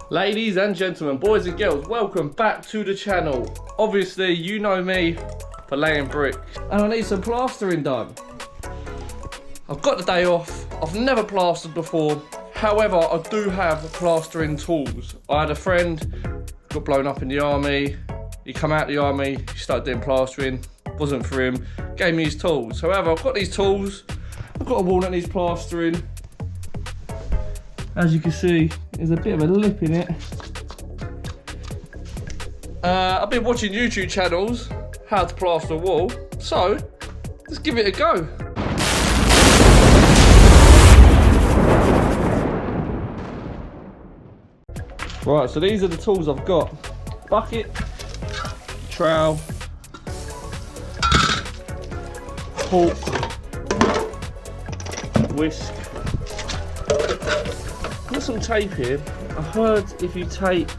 Ladies and gentlemen, boys and girls, welcome back to the channel. Obviously, you know me for laying brick, and I need some plastering done. I've got the day off, I've never plastered before, however, I do have plastering tools. I had a friend, got blown up in the army, he come out of the army, he started doing plastering, wasn't for him, gave me his tools. However, I've got these tools, I've got a wall that needs plastering. As you can see, there's a bit of a lip in it. I've been watching YouTube channels, how to plaster a wall, so let's give it a go. Right, so these are the tools I've got. Bucket, trowel, fork, whisk. Got some tape here. I heard if you tape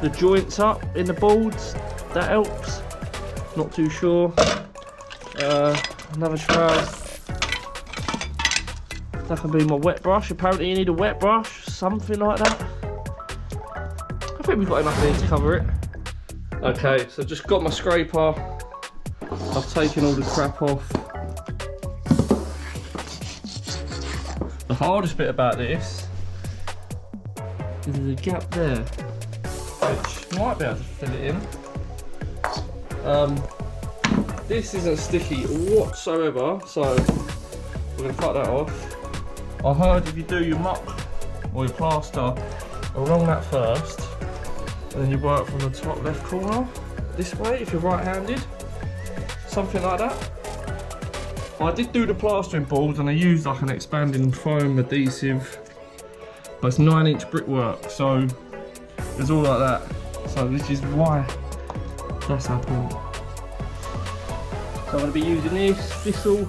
the joints up in the boards, that helps. Not too sure. Another trowel. That can be my wet brush. Apparently you need a wet brush, something like that. I think we've got enough here to cover it. Okay, so just got my scraper. I've taken all the crap off. The hardest bit about this is there's a gap there, which might be able to fill it in. This isn't sticky whatsoever, so we're going to cut that off. I heard if you do your muck or your plaster along that first, and then you work from the top left corner this way if you're right-handed, something like that. I did do the plastering boards and I used like an expanding foam adhesive, but it's 9-inch brickwork, so it's all like that. So this is why that's happened. So I'm going to be using this Thistle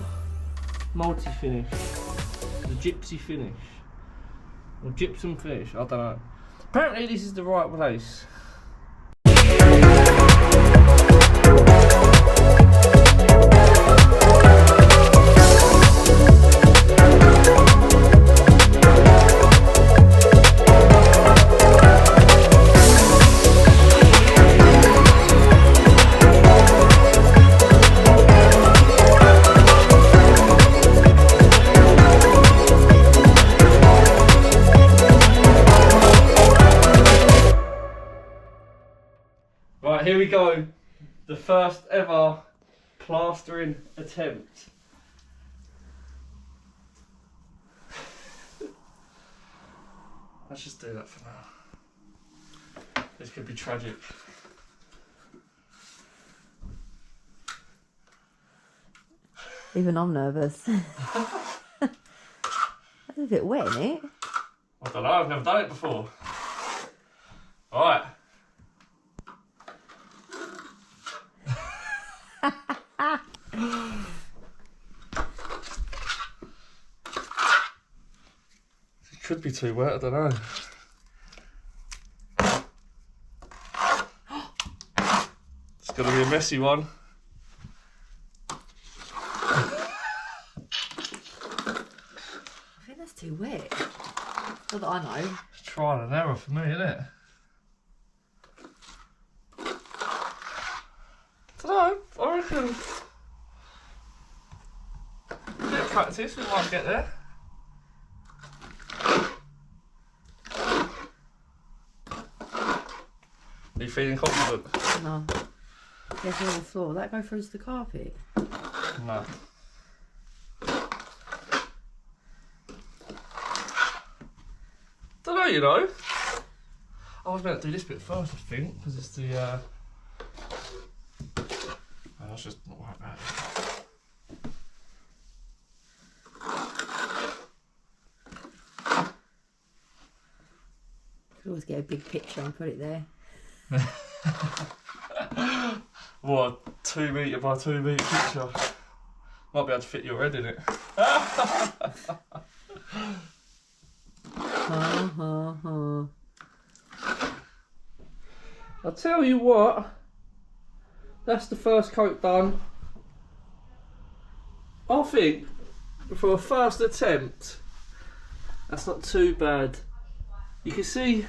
multi-finish, the gypsy finish, or gypsum finish, I don't know. Apparently this is the right place. Right, here we go. The first ever plastering attempt. Let's just do that for now. This could be tragic. Even I'm nervous. That's a bit wet, isn't it? I don't know, I've never done it before. Alright. It could be too wet, I don't know. It's gonna be a messy one. I think that's too wet. Not that I know. It's trial and error for me, isn't it? I don't know, I reckon a bit of practice, we might get there. Are you feeling confident? No. Yes, on the floor. Will that go through to the carpet? No. Don't know, you know. I was meant to do this bit first, I think, because it's the. Oh, let's just not worry about it. Could always get a big picture and put it there. What, 2 metre by 2 metre picture? Might be able to fit your head in it. I'll tell you what, that's the first coat done. I think for a first attempt, that's not too bad. You can see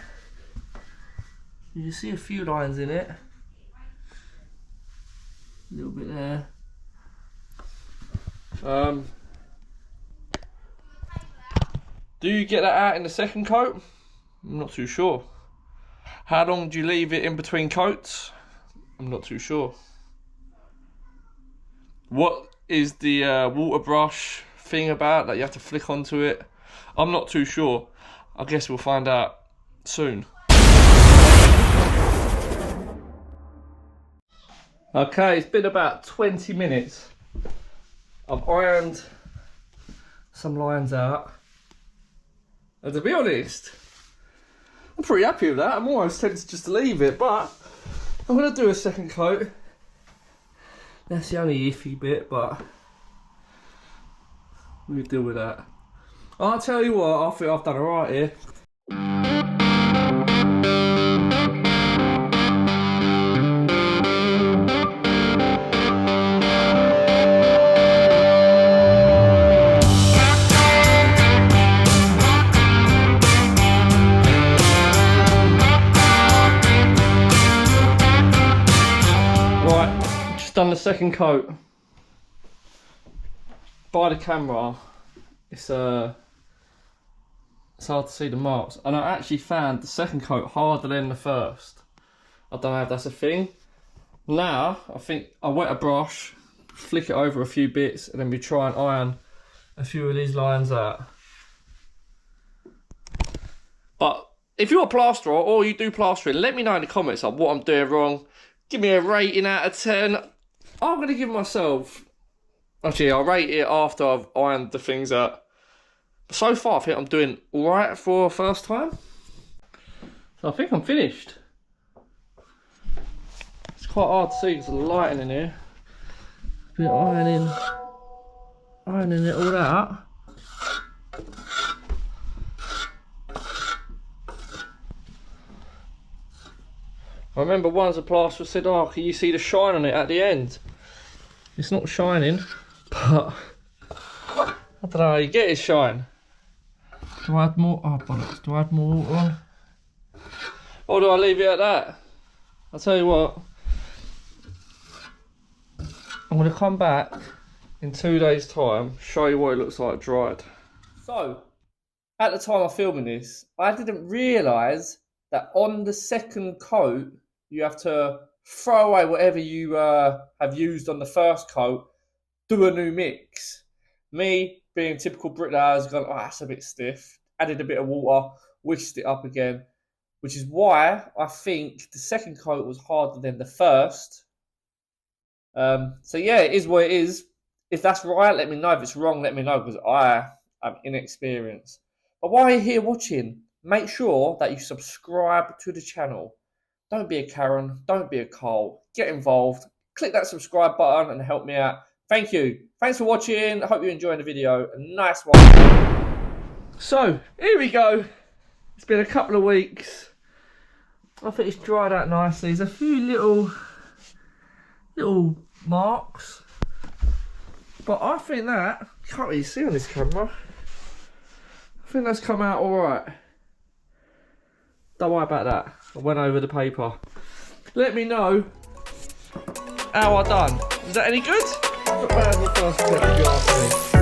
You can see a few lines in it. A little bit there. Do you get that out in the second coat? I'm not too sure. How long do you leave it in between coats? I'm not too sure. What is the water brush thing about that you have to flick onto it? I'm not too sure. I guess we'll find out soon. Okay, it's been about 20 minutes. I've ironed some lines out. And to be honest, I'm pretty happy with that. I'm almost tempted just to leave it, but I'm going to do a second coat. That's the only iffy bit, but we'll deal with that. I'll tell you what, I think I've done alright here. Done the second coat. By the camera, it's hard to see the marks, and I actually found the second coat harder than the first. I don't know if that's a thing. Now I think I wet a brush, flick it over a few bits, and then we try and iron a few of these lines out. But if you're a plasterer or you do plastering, let me know in the comments like what I'm doing wrong. Give me a rating out of 10. I'm going to give myself... Actually, I'll rate it after I've ironed the things out. But so far, I think I'm doing alright for a first time. So I think I'm finished. It's quite hard to see because of the lighting in here. A bit ironing it all out. I remember once a plasterer said, oh, can you see the shine on it at the end? It's not shining, but I don't know how you get it shine. Do I add more? Oh, bollocks. Do I add more water on? Or do I leave it at that? I'll tell you what. I'm going to come back in 2 days' time, show you what it looks like dried. So, at the time of filming this, I didn't realise that on the second coat, you have to throw away whatever you have used on the first coat, do a new mix. Me, being typical bricklayer, has gone, oh, that's a bit stiff. Added a bit of water, whisked it up again, which is why I think the second coat was harder than the first. So yeah, it is what it is. If that's right, let me know. If it's wrong, let me know, because I am inexperienced. But while you're here watching, make sure that you subscribe to the channel. Don't be a Karen, don't be a Carl. Get involved, click that subscribe button and help me out. Thank you. Thanks for watching. I hope you're enjoying the video. A nice one. So, here we go. It's been a couple of weeks. I think it's dried out nicely. There's a few little marks. But I think that, you can't really see on this camera. I think that's come out alright. Don't worry about that. I went over the paper. Let me know how I done. Is that any good? Not bad the first step, if you ask me.